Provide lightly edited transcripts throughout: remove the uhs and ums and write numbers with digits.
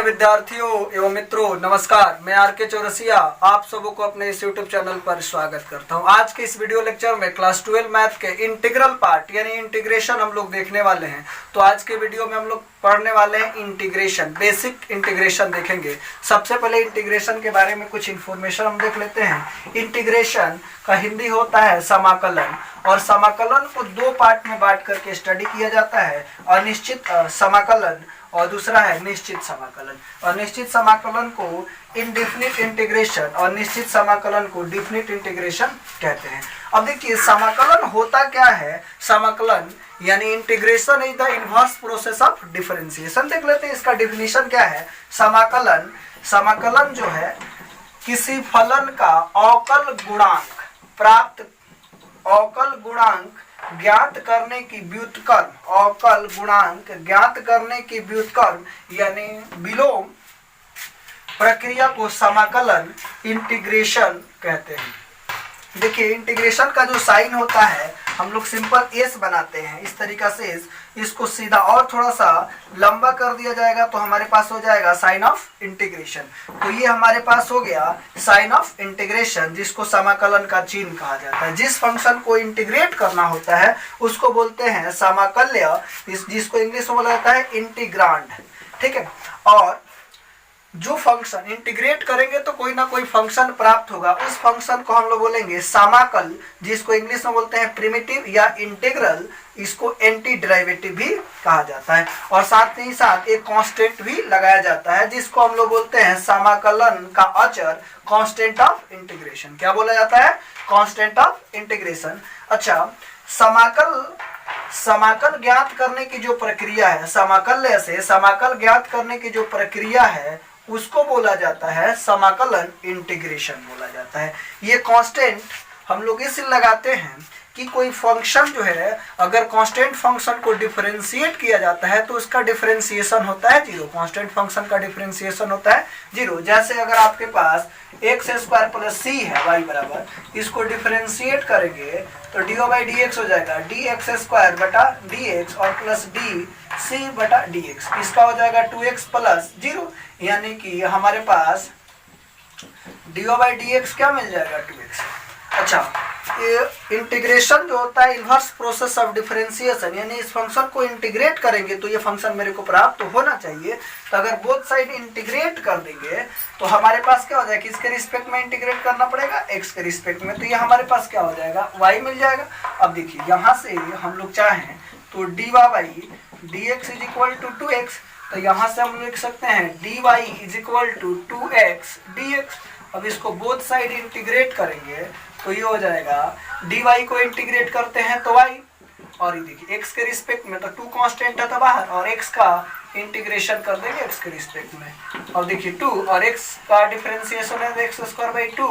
विद्यार्थियों एवं मित्रों, नमस्कार। मैं आर के चौरसिया आप सबों को अपने इस YouTube चैनल पर स्वागत करता हूं। आज के इस वीडियो लेक्चर में क्लास 12 मैथ के इंटीग्रल पार्ट यानी इंटीग्रेशन हम लोग देखने वाले हैं। तो आज के वीडियो में हम लोग पढ़ने वाले हैं इंटीग्रेशन, बेसिक इंटीग्रेशन देखेंगे। सबसे पहले इंटीग्रेशन के बारे में कुछ इन्फॉर्मेशन हम देख लेते हैं। इंटीग्रेशन का हिंदी होता है समाकलन, और समाकलन को दो पार्ट में बांट करके स्टडी किया जाता है, अनिश्चित समाकलन और दूसरा है निश्चित समाकलन। और निश्चित समाकलन को इनडेफिनिट इंटीग्रेशन और निश्चित समाकलन को डेफिनिट इंटीग्रेशन कहते हैं। अब देखिए समाकलन होता क्या है। समाकलन यानी integration is the inverse process of differentiation. देख लेते हैं इसका डेफिनेशन क्या है। समाकलन जो है किसी फलन का अवकल गुणांक ज्ञात करने की व्युत्क्रम, अवकल गुणांक ज्ञात करने की व्युत्क्रम यानी विलोम प्रक्रिया को समाकलन इंटीग्रेशन कहते हैं। देखिए इंटीग्रेशन का जो साइन होता है हम लोग सिंपल एस बनाते हैं इस तरीका से। इसको सीधा और थोड़ा सा लंबा कर दिया जाएगा तो हमारे पास हो जाएगा साइन ऑफ इंटीग्रेशन। तो ये हमारे पास हो गया साइन ऑफ इंटीग्रेशन, जिसको समाकलन का चिन्ह कहा जाता है। जिस फंक्शन को इंटीग्रेट करना होता है उसको बोलते हैं समाकल्य, जिसको इंग्लिश में बोला जाता है इंटीग्रांड। ठीक है। और जो फंक्शन इंटीग्रेट करेंगे तो कोई ना कोई फंक्शन प्राप्त होगा, उस फंक्शन को हम लोग बोलेंगे समाकल, जिसको इंग्लिश में बोलते हैं प्रिमिटिव या इंटीग्रल। इसको एंटी डेरिवेटिव भी कहा जाता है। और साथ ही साथ एक कांस्टेंट भी लगाया जाता है, जिसको हम लोग बोलते हैं समाकलन का अचर, कांस्टेंट ऑफ इंटीग्रेशन। क्या बोला जाता है? Constant of integration. अच्छा, समाकल ज्ञात करने की जो प्रक्रिया है, समाकल्य से समाकल ज्ञात करने की जो प्रक्रिया है उसको बोला जाता है समाकलन इंटीग्रेशन बोला जाता है। ये कांस्टेंट हम लोग इसलिए लगाते हैं कि कोई फंक्शन जो है, अगर कांस्टेंट फंक्शन को डिफरेंशिएट किया जाता है तो उसका डिफरेंशिएशन होता है जीरो। कांस्टेंट फंक्शन का डिफरेंशिएशन होता है जीरो। जैसे अगर आपके पास एक्स स्क्वायर प्लस सी है y बराबर, इसको डिफरेंशिएट करेंगे तो डी बाई डी एक्स हो जाएगा डी एक्स स्क्वायर बटा डी एक्स और प्लस डी सी बटा डी एक्स। इसका हो जाएगा 2x प्लस जीरो, यानी कि हमारे पास डी बाई डी एक्स क्या मिल जाएगा? 2x। अच्छा, ये इंटीग्रेशन जो होता है इनवर्स प्रोसेस ऑफ डिफरेंशिएशन, यानी इस फंक्शन को इंटीग्रेट करेंगे तो ये फंक्शन मेरे को प्राप्त तो होना चाहिए। तो अगर बोथ साइड इंटीग्रेट कर देंगे तो हमारे पास क्या हो जाएगा? किसके रिस्पेक्ट में इंटीग्रेट करना पड़ेगा? x के रिस्पेक्ट में। तो ये हमारे पास क्या हो जाएगा? y मिल जाएगा। अब देखिए यहाँ से हम लोग चाहें तो d by d x is equal to 2x, तो यहाँ से हम लिख सकते हैं d y is equal to 2x dx। अब इसको बोथ साइड इंटीग्रेट करेंगे तो ये हो जाएगा डी वाई को इंटीग्रेट करते हैं तो y, और ये देखिए x के रिस्पेक्ट में तो 2 कांस्टेंट है तो बाहर, और x का इंटीग्रेशन कर देंगे x के रिस्पेक्ट में। और देखिए 2 और x का डिफरेंशिएशन है x स्क्वायर बाई 2,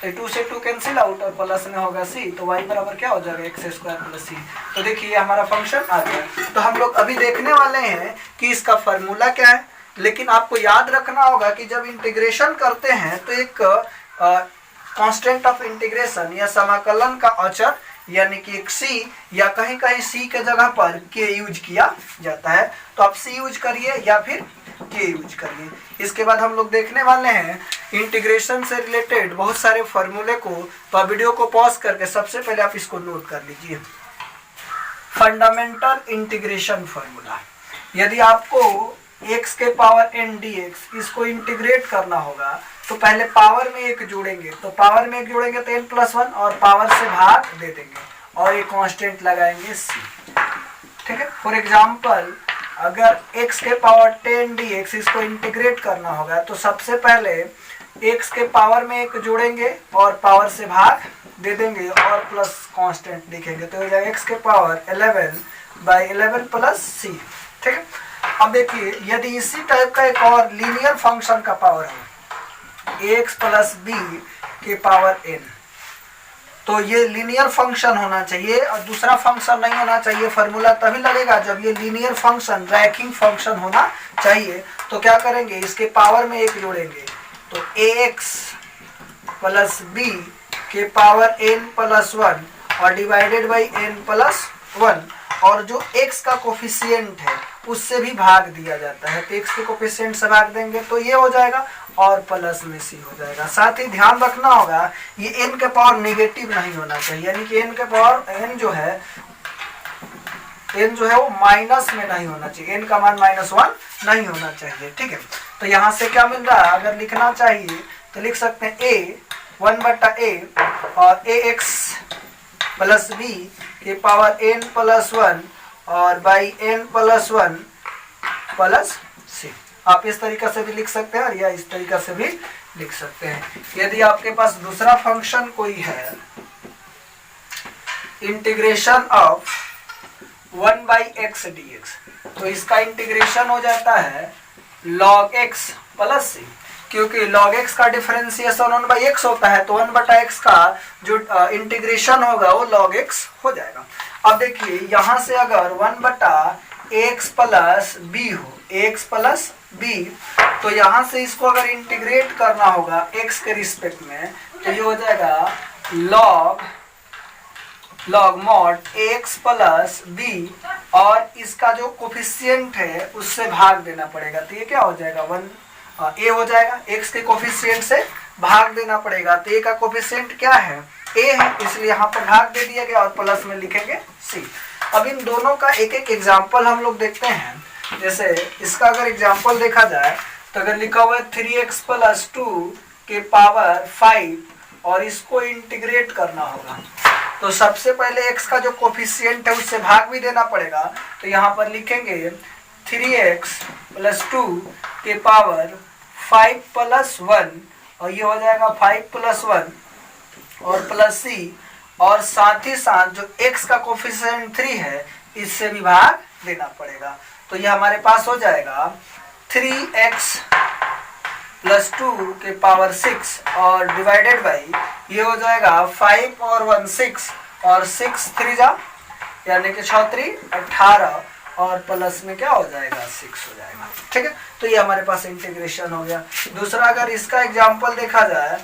तो 2 से 2 कैंसिल आउट और प्लस में होगा c, तो y बराबर क्या हो जाएगा? x square plus c। तो देखिए हमारा फंक्शन आ गया। तो हम लोग अभी देखने वाले हैं कि इसका फार्मूला क्या है, लेकिन आपको याद रखना होगा कि जब इंटीग्रेशन करते हैं तो एक कांस्टेंट ऑफ इंटीग्रेशन या समाकलन का अचर यानी कि एक c या कहीं कहीं c के जगह पर k यूज किया जाता है। तो आप c यूज करिए या फिर k यूज करिए। इसके बाद हम लोग देखने वाले हैं इंटीग्रेशन से रिलेटेड बहुत सारे फार्मूले को। तो आप वीडियो को पॉज करके सबसे पहले आप इसको नोट कर लीजिए। फंडामेंटल इंटीग्रेशन फार्मूला, यदि आपको x के पावर n dx इसको इंटीग्रेट करना होगा तो पहले पावर में एक जोड़ेंगे, तो पावर में एक जोड़ेंगे तो n प्लस 1 और पावर से भाग दे देंगे और एक कांस्टेंट लगाएंगे c। ठीक है। फॉर एग्जांपल अगर x के पावर 10 dx इसको इंटीग्रेट करना होगा तो सबसे पहले x के पावर में एक जोड़ेंगे और पावर से भाग दे देंगे और प्लस कांस्टेंट लिखेंगे, तो हो जाएगा x के पावर 11 बाई 11 प्लस c। ठीक है। अब देखिए यदि इसी टाइप का एक और लीनियर फंक्शन का पावर है ax प्लस b के पावर n, तो ये लीनियर फंक्शन होना चाहिए और दूसरा फंक्शन नहीं होना चाहिए। फार्मूला तभी लगेगा जब ये लीनियर फंक्शन रैखिक फंक्शन होना चाहिए। तो क्या करेंगे? इसके पावर में एक जोड़ेंगे तो ax प्लस b के पावर n प्लस 1 और डिवाइडेड बाई n प्लस 1, और जो x का कोफिशिएंट है उससे भी भाग दिया जाता है, तो x के कोफिशिएंट से भाग देंगे तो ये हो जाएगा और प्लस में c हो जाएगा। साथ ही ध्यान रखना होगा ये n के पावर नेगेटिव नहीं होना चाहिए, यानी कि n के पावर n जो है वो माइनस में नहीं होना चाहिए, n का मान -1 नहीं होना चाहिए। ठीक है, तो यहाँ से क्या मिल रहा है, अगर लिखना चाहिए तो लिख सकते हैं a 1/a और ax प्लस b के पावर n प्लस 1 और by n plus 1 plus c। आप इस तरीका से भी लिख सकते हैं या इस तरीका से भी लिख सकते हैं। यदि आपके पास दूसरा फंक्शन कोई है, इंटीग्रेशन ऑफ 1/x dx, तो इसका इंटीग्रेशन हो जाता है log x प्लस c, क्योंकि log x का डिफरेंशिएशन 1/x होता है, तो 1/x का जो इंटीग्रेशन होगा वो log x हो जाएगा। अब देखिए यहाँ से अगर 1/x प्लस b हो, x प्लस b, तो यहाँ से इसको अगर इंटीग्रेट करना होगा x के रिस्पेक्ट में, तो ये हो जाएगा log mod x plus b, और इसका जो कोफिशिएंट है उससे भाग देना पड़ेगा, तो ये क्या हो जाएगा a हो जाएगा, x के कोफिशिएंट से भाग देना पड़ेगा, तो a का कोफिशिएंट क्या है, a है, इसलिए यहाँ पर भाग दे दिया गया और प्लस में लिखेंगे c। अब इन दोनों का एक एक एग्जाम्पल हम लोग देखते हैं। जैसे इसका अगर एग्जाम्पल देखा जाए तो अगर लिखा हुआ है 3x प्लस 2 के पावर 5 और इसको इंटीग्रेट करना होगा, तो सबसे पहले x का जो कोफिशिएंट है उससे भाग भी देना पड़ेगा, तो यहाँ पर लिखेंगे 3x प्लस 2 के पावर 5 प्लस 1, और ये हो जाएगा 5 प्लस 1 और प्लस c, और साथ ही साथ जो x का कोफिशिएंट 3 है इससे भी भाग देना पड़ेगा, तो ये हमारे पास हो जाएगा 3x प्लस 2 के पावर 6 और डिवाइडेड बाई ये हो जाएगा 5 और 1 6 और 6 3 जा यानी कि 6 3 18 और प्लस में क्या हो जाएगा 6 हो जाएगा। ठीक है, तो ये हमारे पास इंटीग्रेशन हो गया। दूसरा अगर इसका एग्जांपल देखा जाए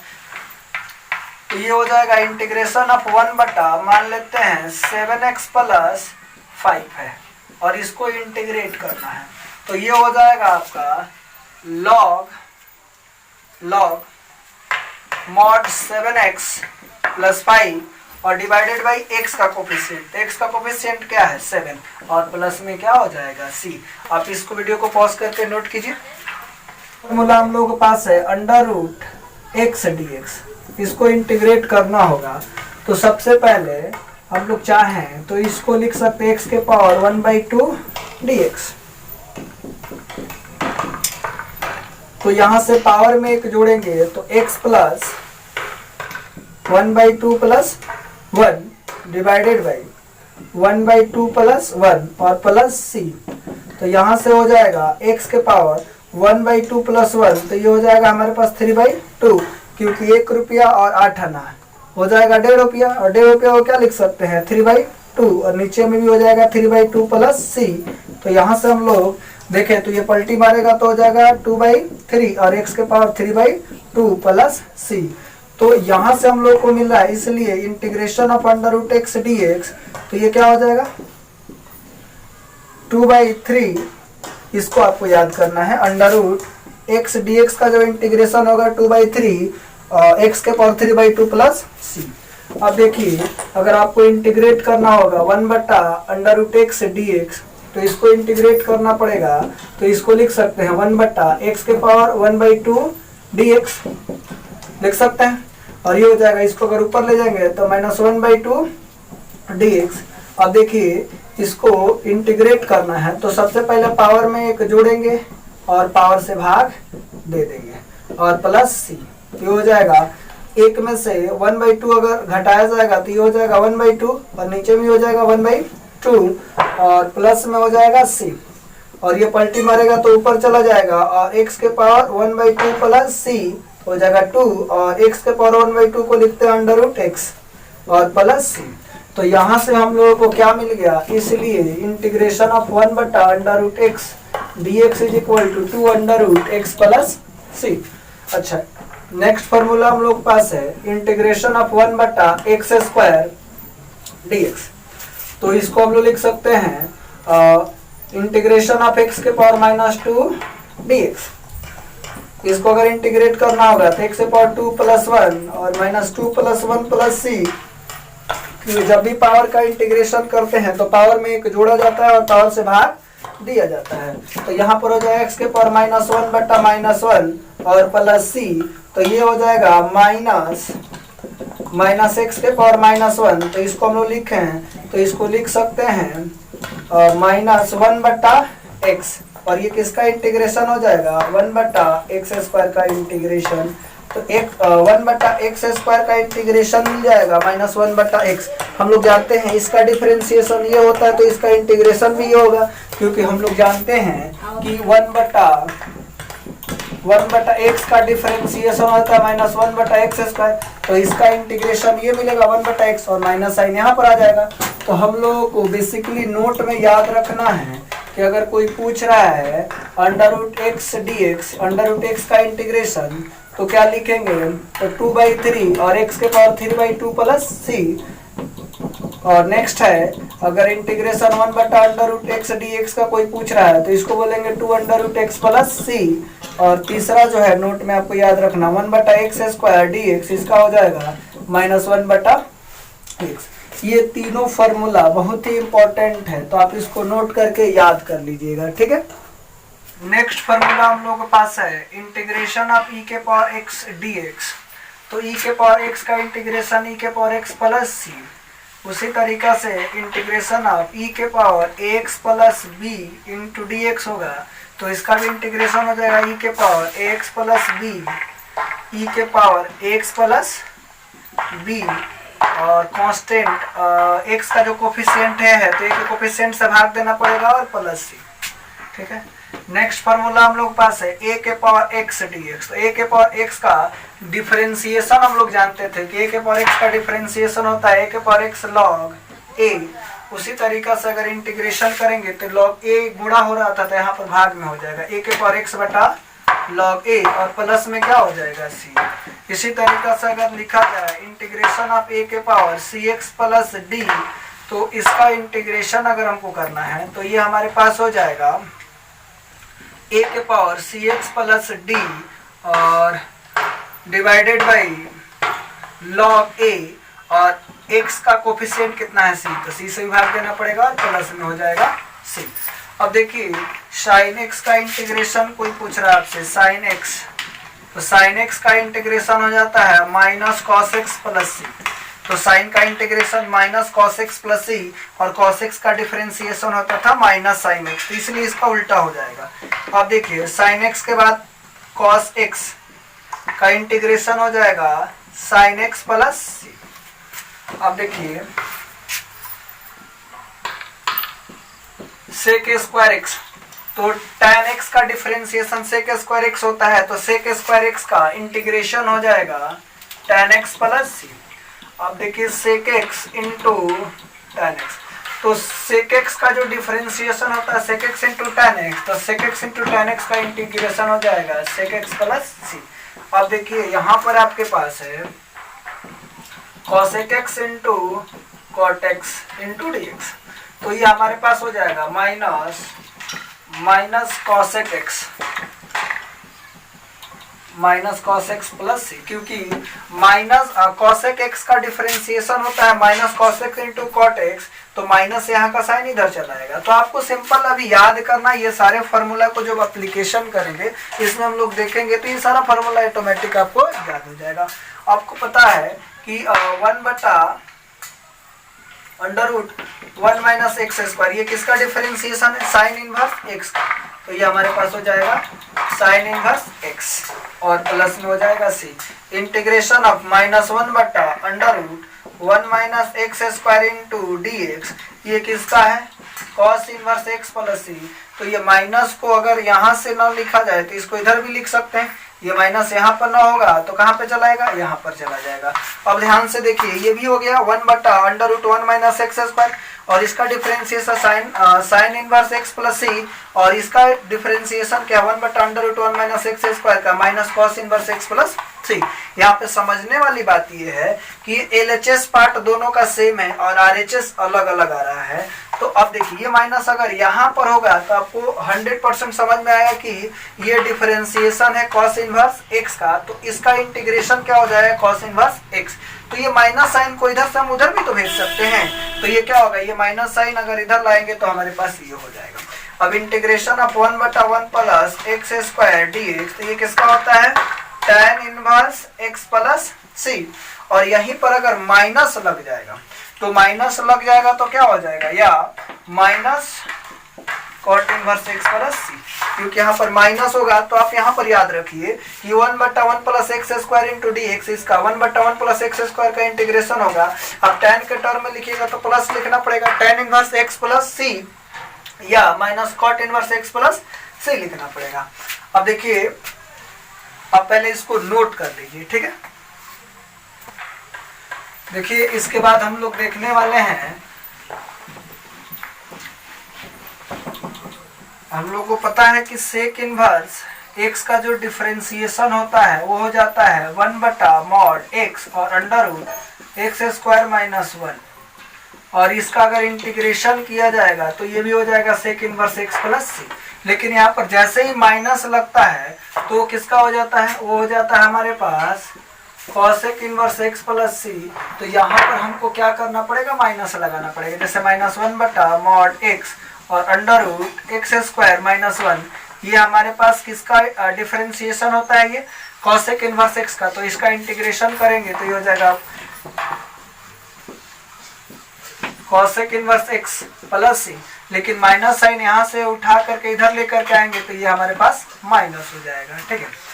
तो ये हो जाएगा इंटीग्रेशन ऑफ 1 बटा मान लेते हैं 7x प्लस 5 है और इसको इंटीग्रेट करना है, तो ये हो जाएगा आपका log mod 7x प्लस 5 और डिवाइडेड बाई x का कोफिशिएंट, x का कोफिशिएंट क्या है 7 और प्लस में क्या हो जाएगा c। आप इसको वीडियो को पॉज करके नोट कीजिए। फॉर्मूला हम लोगों के पास है √x dx, इसको इंटीग्रेट करना होगा, तो सबसे पहले हम लोग चाहें तो इसको लिख सकते हैं x के पावर 1/2 dx, तो यहाँ से पावर में एक जोड़ेंगे तो x plus 1/2 plus 1 divided by 1/2 plus 1 और प्लस c, तो यहाँ से हो जाएगा x के पावर 1/2 प्लस 1, तो ये हो जाएगा हमारे पास 3/2, क्योंकि 1 रुपया और 8 आना हो जाएगा 1.5 रुपया, और 1.5 रुपया को क्या लिख सकते हैं 3/2, और नीचे में भी हो जाएगा 3/2 प्लस c, तो यहाँ से हम लोग देखें तो ये पलटी मारेगा तो हो जाएगा 2/3 और x के पावर 3/2 प्लस c, तो यहाँ से हम लोग को मिल रहा है, इसलिए इंटीग्रेशन ऑफ √x dx, तो ये क्या हो जाएगा 2/3, इसको आपको याद करना है, √x dx का जो इंटीग्रेशन होगा 2/3 x के पावर 3/2 प्लस c। अब देखिए अगर आपको इंटीग्रेट करना होगा 1 बटा √x dx, तो इसको इंटीग्रेट करना पड़ेगा, तो इसको लिख सकते हैं 1 बटा x के पावर 1/2 dx लिख सकते हैं, और ये हो जाएगा, इसको अगर ऊपर ले जाएंगे तो -1/2 dx। अब देखिए इसको इंटीग्रेट करना है, तो सबसे पहले पावर में एक जोड़ेंगे और पावर से भाग दे देंगे और प्लस c, तो ये हो जाएगा, एक में से 1/2 अगर घटाया जाएगा तो ये हो जाएगा 1/2 और नीचे में हो जाएगा 1/2 और प्लस में हो जाएगा c, और ये पलटी मारेगा तो ऊपर चला जाएगा, और x के पावर 1/2 प्लस c हो जाएगा 2, और x के पावर 1/2 को लिखते हैं √x और प्लस c, तो यहाँ से हम लोगों को क्या मिल गया, इसलिए इंटीग्रेशन ऑफ 1 बटा √x dx is equal to 2 √x plus c। अच्छा, नेक्स्ट फॉर्मूला हम लोग पास है इंटीग्रेशन ऑफ 1 बटा x² dx, तो इसको हम लोग लिख सकते हैं इंटीग्रेशन ऑफ x के पावर -2 dx। इसको अगर इंटीग्रेट करना होगा तो x के पावर 2 + 1 और -2 + 1 + c। जब भी पावर का इंटीग्रेशन करते हैं तो पावर में एक जोड़ा जाता है और पावर से भाग दिया जाता है। तो यहाँ पर हो जाएगा x के पावर -1 बटा -1 और प्लस c। तो ये हो जाएगा माइनस x के पावर -1। तो इसको हम लोग लिखे हैं तो इसको लिख सकते हैं -1 बटा x। और ये किसका इंटीग्रेशन हो जाएगा 1 बटा x² का इंटीग्रेशन। तो 1 बटा x² का इंटीग्रेशन मिल जाएगा -1 बटा x। हम लोग जानते हैं इसका डिफरेंशिएशन ये होता है तो इसका इंटीग्रेशन भी ये होगा, क्योंकि हम लोग जानते हैं कि 1 बटा x का डिफरेंशिएशन होता है -1 बटा x²। तो इसका इंटीग्रेशन ये मिलेगा 1 बटा x और माइनस साइन यहाँ पर आ जाएगा। तो हम लोगों को बेसिकली नोट में याद रखना है कि अगर कोई पूछ रहा है √x dx, √x का इंटीग्रेशन, तो क्या लिखेंगे तो 2/3 और x के पावर 3/2 प्लस c। और नेक्स्ट है अगर इंटीग्रेशन 1 बटा √x dx का कोई पूछ रहा है तो इसको बोलेंगे 2 √x प्लस c। और तीसरा जो है नोट में आपको याद रखना 1 बटा x² dx, इसका हो जाएगा -1 बटा x। ये तीनों फॉर्मूला बहुत ही इंपॉर्टेंट है तो आप इसको नोट करके याद कर लीजिएगा, ठीक है। नेक्स्ट फॉर्मूला हम लोगों के पास है इंटीग्रेशन ऑफ e के पावर x dx। तो e के पावर x का इंटीग्रेशन e के पावर x प्लस c। उसी तरीका से इंटीग्रेशन ऑफ e के power ax plus b into dx होगा तो इसका भी इंटीग्रेशन हो जाएगा e के power ax plus b, e के पावर ax प्लस b। और कांस्टेंट x का जो कोफिशिएंट है तो a के कोफिशिएंट से भाग देना पड़ेगा और प्लस c, ठीक है। नेक्स्ट फार्मूला हम लोग पास है a के पावर x dx। तो a के पावर x का डिफरेंशिएशन हम लोग जानते थे कि a के पावर x का डिफरेंशिएशन होता है a के पावर x log a। उसी तरीका से अगर इंटीग्रेशन करेंगे तो log a गुणा हो रहा था तो यहाँ पर भाग में हो जाएगा a के पावर x बटा log a और प्लस में क्या हो जाएगा c। इसी तरीका से अगर लिखा जाए इंटीग्रेशन ऑफ a के पावर cx प्लस d, तो इसका इंटीग्रेशन अगर हमको करना है तो ये हमारे पास हो जाएगा a के पावर cx प्लस d और डिवाइडेड बाई log a और x का कोफिशिएंट कितना है c, तो c से विभाग देना पड़ेगा और प्लस में हो जाएगा c। अब देखिए sin x का इंटीग्रेशन कोई पूछ रहा है आपसे sin x, तो sin x का इंटीग्रेशन हो जाता है minus cos x plus c। तो sin का integration minus cos x plus c और cos x का डिफरेंशिएशन होता था माइनस sin x, तो इसलिए इसका उल्टा हो जाएगा। अब देखिए sin x के बाद cos x का इंटीग्रेशन हो जाएगा sin x प्लस c। अब देखिए sec² x, तो tan x का डिफरेंशिएशन sec² x होता है तो sec² x का इंटीग्रेशन हो जाएगा tan x प्लस c। अब देखिए sec x into tan x, तो sec x का जो डिफरेंशिएशन होता है sec x into tan x, तो sec x into tan x का इंटीग्रेशन हो जाएगा sec x प्लस c। अब देखिए यहाँ पर आपके पास है cosec x into cot x into dx, तो ये हमारे पास हो जाएगा minus cosec x minus cos x plus c, क्योंकि माइनस cosec x का डिफरेंशिएशन होता है minus cos x into cot x, तो माइनस यहाँ का साइन इधर चला आएगा। तो आपको सिंपल अभी याद करना, ये सारे फार्मूला को जब एप्लीकेशन करेंगे इसमें हम लोग देखेंगे तो ये सारा फार्मूला ऑटोमेटिक आपको याद हो जाएगा। आपको पता है कि 1 बटा √1 माइनस x², ये किसका डिफरेंशिएशन है साइन इनवर्स x का, तो ये हमारे पास हो जाएगा साइन इनवर्स x और प्लस में हो जाएगा c। इंटीग्रेशन ऑफ -1 बटा √1 माइनस x² इंटू dx, ये किसका है cos inverse x plus c। तो ये माइनस को अगर यहाँ से ना लिखा जाए तो इसको इधर भी लिख सकते हैं, ये माइनस यहाँ पर ना होगा तो कहाँ पे चला जाएगा यहाँ पर चला जाएगा। अब ध्यान से देखिए ये भी हो गया 1 बटा √1 माइनस x² और इसका differentiation sine inverse x plus c और इसका डिफरेंशिएशन क्या 1 बटा √1 माइनस x² का minus cos inverse x plus ठीक, यहाँ पे समझने वाली बात ये है कि LHS पार्ट दोनों का सेम है और RHS अलग अलग आ रहा है। तो अब देखिए ये माइनस अगर यहाँ पर होगा तो आपको 100% समझ में आएगा कि ये डिफरेंशिएशन है cos इनवर्स x का, तो इसका इंटीग्रेशन क्या हो जाएगा cos इनवर्स x। तो ये माइनस साइन को इधर से हम उधर भी तो भेज सकते हैं, तो ये क्या होगा, ये माइनस साइन अगर इधर लाएंगे तो हमारे पास ये हो जाएगा। अब integration of 1/1 plus x square dx, तो ये किसका होता है tan inverse x plus c, और यहीं पर अगर माइनस लग जाएगा तो माइनस लग जाएगा तो क्या हो जाएगा, या minus cot inverse x plus c, क्योंकि यहाँ पर माइनस होगा तो आप यहाँ पर याद रखिए कि 1/1 plus x square into D x, इसका 1/1 प्लस एक्स स्क्वायर का इंटीग्रेशन होगा। अब tan के टर्म में लिखिएगा तो प्लस लिखना पड़ेगा tan inverse x plus c, या minus cot inverse x plus c लिखना पड़ेगा। अब देखिए, अब पहले इसको नोट कर लीजिए, ठीक है। देखिए इसके बाद हम लोग देखने वाले हैं, हम लोग को पता है कि सेक इनवर्स x का जो डिफरेंशिएशन होता है वो हो जाता है 1/mod x और under root x square minus 1, और इसका अगर इंटीग्रेशन किया जाएगा तो ये भी हो जाएगा sec inverse x plus c। लेकिन यहाँ पर जैसे ही माइनस लगता है तो किसका हो जाता है, वो हो जाता है हमारे पास cosec inverse x plus c। तो यहाँ पर हमको क्या करना पड़ेगा, माइनस लगाना पड़ेगा, जैसे माइनस 1/mod x और under root x square minus 1, ये हमारे पास किसका डिफरेंशिएशन होता है, ये cosec इनवर्स x का। तो इसका इंटीग्रेशन करेंगे तो ये हो जाएगा cosec inverse x plus c, लेकिन माइनस साइन यहाँ से उठा करके इधर लेकर के आएंगे तो ये हमारे पास माइनस हो जाएगा, ठीक है।